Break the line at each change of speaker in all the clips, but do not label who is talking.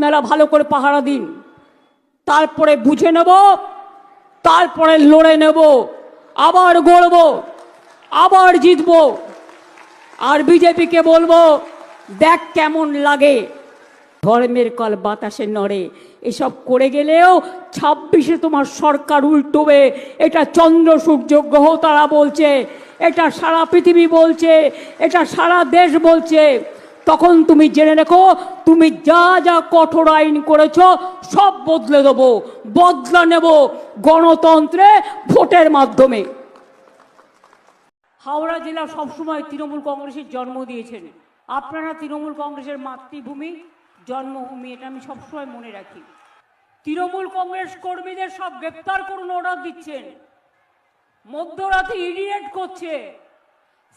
আপনারা ভালো করে পাহারা দিন, তারপরে বুঝে নেব, তারপরে লড়ে নেব, আবার গড়ব, আবার জিতব। আর বিজেপিকে বলবো, দেখ কেমন লাগে, ধর্মের কল বাতাসে নড়ে, এসব করে গেলেও 26-এ তোমার সরকার উল্টোবে। এটা চন্দ্র সূর্য গ্রহ তারা বলছে, এটা সারা পৃথিবী বলছে, এটা সারা দেশ বলছে। তখন তুমি জেনে রেখো, তুমি যা যা কঠোর আইন করেছ সব বদলে দেবো, বদলা নেব গণতন্ত্রে, ভোটের মাধ্যমে। হাওড়া জেলা সবসময় তৃণমূল কংগ্রেসের জন্ম দিয়েছেন। আপনারা তৃণমূল কংগ্রেসের মাতৃভূমি, জন্মভূমি, এটা আমি সবসময় মনে রাখি। তৃণমূল কংগ্রেস কর্মীদের সব গ্রেপ্তার করুন অর্ডার দিচ্ছেন, মধ্যরাতে ইডি রেড করছে,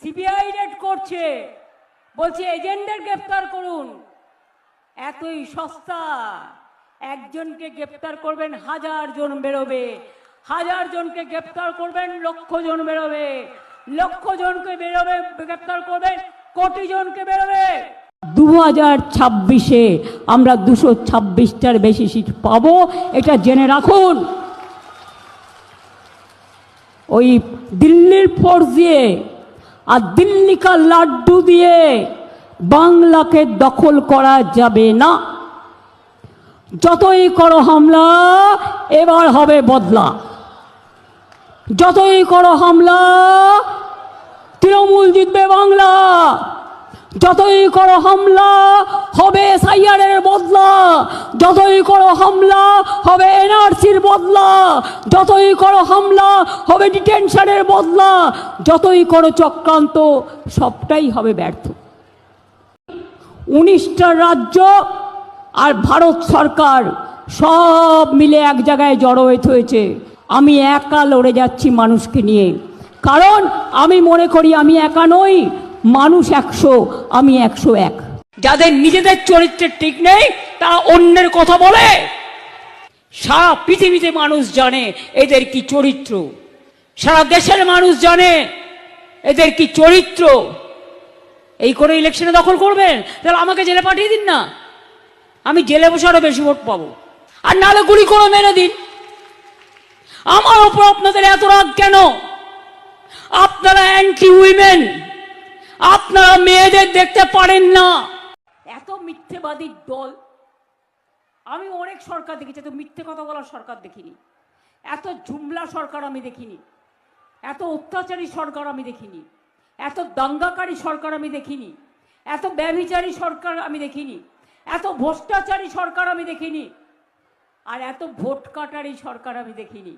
সিবিআই রেড করছে, বলছে এজেন্টদের গ্রেপ্তার করুন। এতই সস্তা, একজনকে গ্রেপ্তার করবেন 1000 জন বেরোবে, 1000 জনকে গ্রেপ্তার করবেন 1,00,000 জন বেরোবে, 1,00,000 জনকে বেরোবে গ্রেপ্তার করবেন কোটি জনকে বেরোবে। 2026-এ আমরা 226টার বেশি সিট পাবো, এটা জেনে রাখুন। ওই দিল্লির ফোর্স দিয়ে আর দিল্লি কা লাড্ডু দিয়ে বাংলাকে দখল করা যাবে না। যতই করো হামলা, এবার হবে বদলা। যতই করো হামলা, তৃণমূল জিতবে বাংলা। যতই করো হামলা, হবে সাইয়ারের বদলা। যতই করো হামলা, হবে এনআরসির বদলা। যতই করো হামলা, হবে ডিটেনশনের বদলা। যতই করো চক্রান্ত, সবটাই হবে ব্যর্থ। 19টা রাজ্য আর ভারত সরকার সব মিলে এক জায়গায় জড়ো হয়েছে। আমি একা লড়ে যাচ্ছি মানুষকে নিয়ে, কারণ আমি মনে করি আমি একা নই, মানুষ 100, আমি 101। যাদের নিজেদের চরিত্রের ঠিক নেই তারা অন্যের কথা বলে। সারা পৃথিবীতে মানুষ জানে এদের কি চরিত্র, সারা দেশের মানুষ জানে এদের কি চরিত্র। এই করে ইলেকশনে দখল করবেন, তাহলে আমাকে জেলে পাঠিয়ে দিন না, আমি জেলে বসে আরো বেশি ভোট পাবো। আর নাহলে গুলি করে মেরে দিন। আমার উপর আপনাদের এত রাগ কেন? আপনারা অ্যান্টি উইমেন, আপনারা মেয়েদের দেখতে পারেন না। এত মিথ্যেবাদী দল, আমি অনেক সরকার দেখেছি, এত মিথ্যে কথা বলার সরকার দেখিনি, এত জুমলা সরকার আমি দেখিনি, এত অত্যাচারী সরকার আমি দেখিনি, এত দাঙ্গাকারী সরকার আমি দেখিনি, এত ব্যভিচারী সরকার আমি দেখিনি, এত ভ্রষ্টাচারী সরকার আমি দেখিনি, আর এত ভোট কাটারি সরকার আমি দেখিনি।